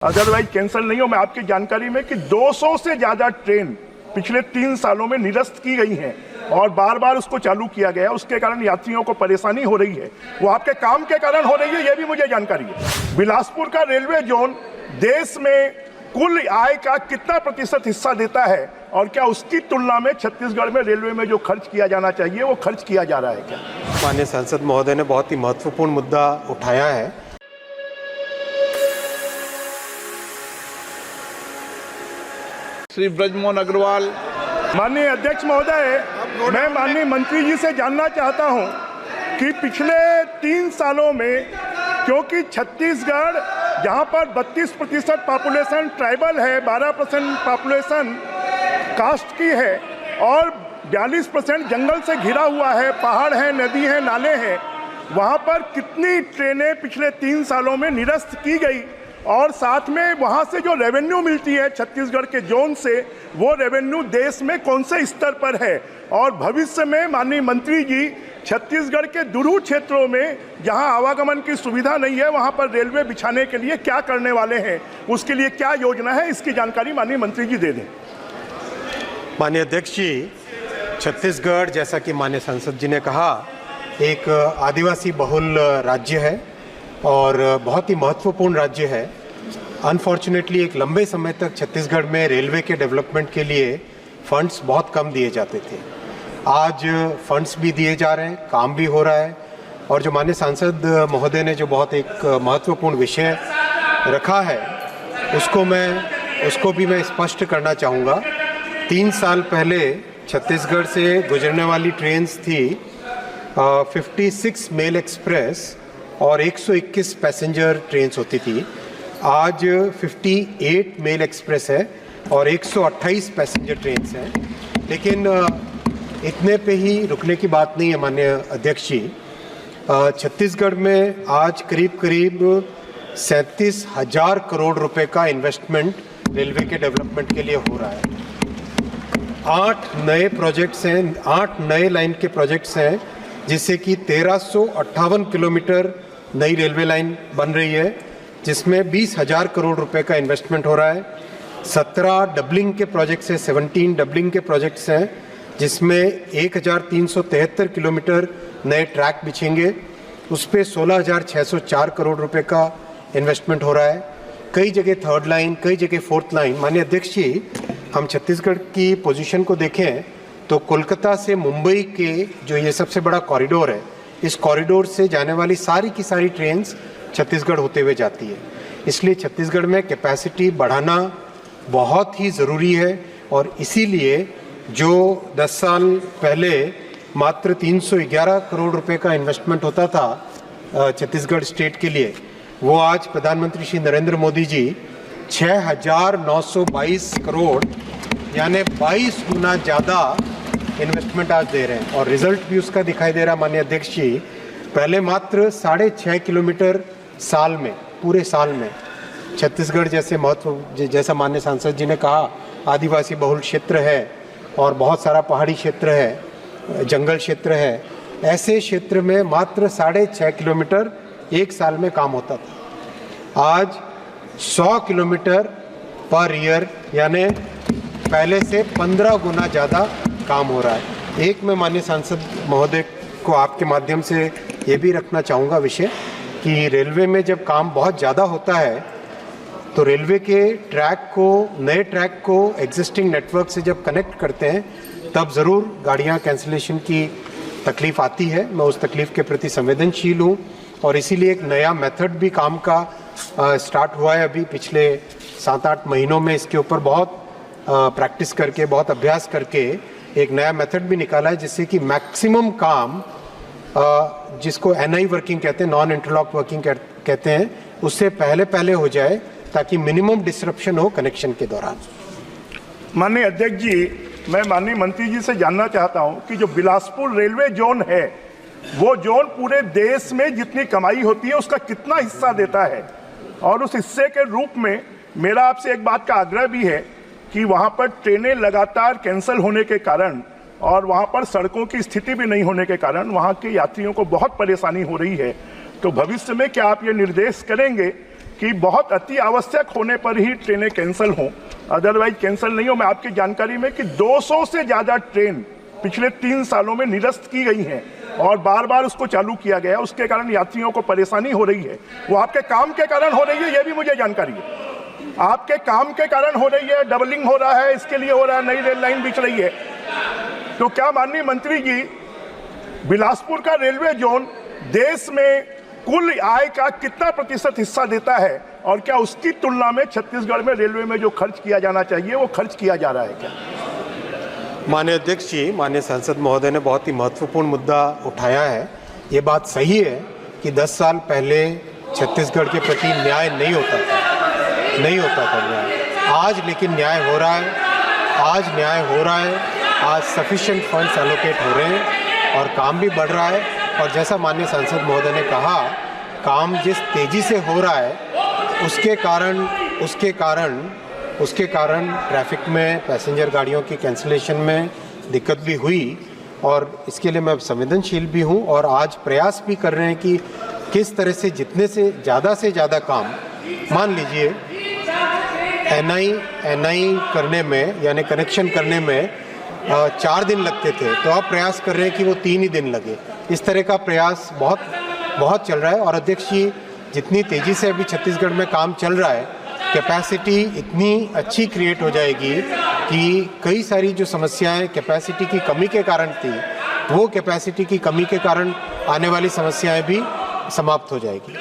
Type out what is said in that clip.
Otherwise cancel नहीं हो। मैं आपकी जानकारी में कि 200 से ज्यादा ट्रेन पिछले 3 सालों में निरस्त की गई हैं और बार बार उसको चालू किया गया। उसके कारण यात्रियों को परेशानी हो रही है, वो आपके काम के कारण हो रही है, ये भी मुझे जानकारी है। बिलासपुर का रेलवे जोन देश में कुल आय का कितना प्रतिशत हिस्सा देता है और क्या उसकी तुलना में छत्तीसगढ़ में रेलवे में जो खर्च किया जाना चाहिए वो खर्च किया जा रहा है क्या? माननीय सांसद महोदय ने बहुत ही महत्वपूर्ण मुद्दा उठाया है। श्री ब्रजमोहन अग्रवाल। माननीय अध्यक्ष महोदय, मैं माननीय मंत्री जी से जानना चाहता हूं कि पिछले 3 सालों में, क्योंकि छत्तीसगढ़ जहां पर 32% पॉपुलेशन ट्राइबल है, 12% पॉपुलेशन कास्ट की है और 42% जंगल से घिरा हुआ है, पहाड़ है, नदी है, नाले हैं, वहां पर कितनी ट्रेनें पिछले 3 सालों में निरस्त की गई और साथ में वहां से जो रेवेन्यू मिलती है छत्तीसगढ़ के जोन से, वो रेवेन्यू देश में कौन से स्तर पर है और भविष्य में माननीय मंत्री जी छत्तीसगढ़ के दूर क्षेत्रों में जहां आवागमन की सुविधा नहीं है वहां पर रेलवे बिछाने के लिए क्या करने वाले हैं, उसके लिए क्या योजना है, इसकी जानकारी माननीय मंत्री जी दे दें। माननीय अध्यक्ष जी, छत्तीसगढ़ जैसा कि माननीय सांसद जी ने कहा, एक आदिवासी बहुल राज्य है और बहुत ही महत्वपूर्ण राज्य है। अनफॉर्चुनेटली एक लंबे समय तक छत्तीसगढ़ में रेलवे के डेवलपमेंट के लिए फंड्स बहुत कम दिए जाते थे। आज फंड्स भी दिए जा रहे हैं, काम भी हो रहा है और जो माननीय सांसद महोदय ने जो बहुत एक महत्वपूर्ण विषय रखा है उसको भी मैं स्पष्ट करना चाहूँगा। 3 साल पहले छत्तीसगढ़ से गुजरने वाली ट्रेन्स थी 56 मेल एक्सप्रेस और 121 पैसेंजर ट्रेन्स होती थी। आज 58 मेल एक्सप्रेस है और 128 पैसेंजर ट्रेन्स हैं। लेकिन इतने पे ही रुकने की बात नहीं है माननीय अध्यक्ष जी। छत्तीसगढ़ में आज करीब 37,000 करोड़ रुपए का इन्वेस्टमेंट रेलवे के डेवलपमेंट के लिए हो रहा है। 8 नए प्रोजेक्ट्स हैं, 8 नए लाइन के प्रोजेक्ट्स हैं, जिससे कि 1358 किलोमीटर नई रेलवे लाइन बन रही है, जिसमें 20,000 करोड़ रुपए का इन्वेस्टमेंट हो रहा है। 17 डबलिंग के प्रोजेक्ट्स हैं, 17 डबलिंग के प्रोजेक्ट्स हैं, जिसमें 1,373 किलोमीटर नए ट्रैक बिछेंगे। उस पर 16,604 करोड़ रुपए का इन्वेस्टमेंट हो रहा है। कई जगह 3rd लाइन, कई जगह 4th लाइन। माननीय अध्यक्ष जी, हम छत्तीसगढ़ की पोजीशन को देखें तो कोलकाता से मुंबई के जो ये सबसे बड़ा कॉरिडोर है, इस कॉरिडोर से जाने वाली सारी की सारी ट्रेन्स छत्तीसगढ़ होते हुए जाती है। इसलिए छत्तीसगढ़ में कैपेसिटी बढ़ाना बहुत ही ज़रूरी है और इसीलिए जो 10 साल पहले मात्र 311 करोड़ रुपए का इन्वेस्टमेंट होता था छत्तीसगढ़ स्टेट के लिए, वो आज प्रधानमंत्री श्री नरेंद्र मोदी जी 6,922 करोड़ यानी 22 गुना ज़्यादा इन्वेस्टमेंट आज दे रहे हैं और रिजल्ट भी उसका दिखाई दे रहा है। माननीय अध्यक्ष जी, पहले मात्र 6.5 किलोमीटर साल में, पूरे साल में छत्तीसगढ़ जैसा माननीय सांसद जी ने कहा, आदिवासी बहुल क्षेत्र है और बहुत सारा पहाड़ी क्षेत्र है, जंगल क्षेत्र है, ऐसे क्षेत्र में मात्र 6.5 किलोमीटर एक साल में काम होता था। आज 100 किलोमीटर पर ईयर यानी पहले से 15 गुना ज़्यादा काम हो रहा है। एक मैं माननीय सांसद महोदय को आपके माध्यम से ये भी रखना चाहूँगा विषय कि रेलवे में जब काम बहुत ज़्यादा होता है तो रेलवे के नए ट्रैक को एग्जिस्टिंग नेटवर्क से जब कनेक्ट करते हैं तब ज़रूर गाड़ियाँ कैंसिलेशन की तकलीफ़ आती है। मैं उस तकलीफ़ के प्रति संवेदनशील हूँ और इसीलिए एक नया मेथड भी काम का स्टार्ट हुआ है। अभी पिछले 7-8 महीनों में इसके ऊपर बहुत प्रैक्टिस करके, बहुत अभ्यास करके एक नया मेथड भी निकाला है, जिससे कि मैक्सिमम काम जिसको NI वर्किंग कहते हैं, नॉन इंटरलॉक वर्किंग कहते हैं, उससे पहले हो जाए ताकि मिनिमम डिसरप्शन हो कनेक्शन के दौरान। माननीय अध्यक्ष जी, मैं माननीय मंत्री जी से जानना चाहता हूं कि जो बिलासपुर रेलवे जोन है, वो जोन पूरे देश में जितनी कमाई होती है उसका कितना हिस्सा देता है और उस हिस्से के रूप में मेरा आपसे एक बात का आग्रह भी है कि वहां पर ट्रेनें लगातार कैंसिल होने के कारण और वहां पर सड़कों की स्थिति भी नहीं होने के कारण वहां के यात्रियों को बहुत परेशानी हो रही है। तो भविष्य में क्या आप ये निर्देश करेंगे कि बहुत अति आवश्यक होने पर ही ट्रेनें कैंसिल हों, अदरवाइज कैंसिल नहीं हो। मैं आपकी जानकारी में कि 200 से ज़्यादा ट्रेन पिछले 3 सालों में निरस्त की गई हैं और बार बार उसको चालू किया गया, उसके कारण यात्रियों को परेशानी हो रही है। वो आपके काम के कारण हो रही है, ये भी मुझे जानकारी है। आपके काम के कारण हो रही है, डबलिंग हो रहा है, इसके लिए हो रहा है, नई रेल लाइन बिछ रही है। तो क्या माननीय मंत्री जी, बिलासपुर का रेलवे जोन देश में कुल आय का कितना प्रतिशत हिस्सा देता है और क्या उसकी तुलना में छत्तीसगढ़ में रेलवे में जो खर्च किया जाना चाहिए वो खर्च किया जा रहा है क्या? माननीय अध्यक्ष जी, माननीय सांसद महोदय ने बहुत ही महत्वपूर्ण मुद्दा उठाया है। ये बात सही है कि 10 साल पहले छत्तीसगढ़ के प्रति न्याय नहीं होता था न्याय। आज लेकिन न्याय हो रहा है, आज सफिशिएंट फंड्स एलोकेट हो रहे हैं और काम भी बढ़ रहा है। और जैसा माननीय सांसद महोदय ने कहा, काम जिस तेजी से हो रहा है उसके कारण ट्रैफिक में, पैसेंजर गाड़ियों की कैंसिलेशन में दिक्कत भी हुई और इसके लिए मैं संवेदनशील भी हूँ और आज प्रयास भी कर रहे हैं कि किस तरह से जितने से ज़्यादा काम, मान लीजिए एनआई करने में यानी कनेक्शन करने में 4 दिन लगते थे, तो अब प्रयास कर रहे हैं कि वो 3 ही दिन लगे। इस तरह का प्रयास बहुत चल रहा है। और अध्यक्ष जी, जितनी तेज़ी से अभी छत्तीसगढ़ में काम चल रहा है, कैपेसिटी इतनी अच्छी क्रिएट हो जाएगी कि कई सारी जो समस्याएं कैपेसिटी की कमी के कारण थी, वो कैपेसिटी की कमी के कारण आने वाली समस्याएं भी समाप्त हो जाएगी।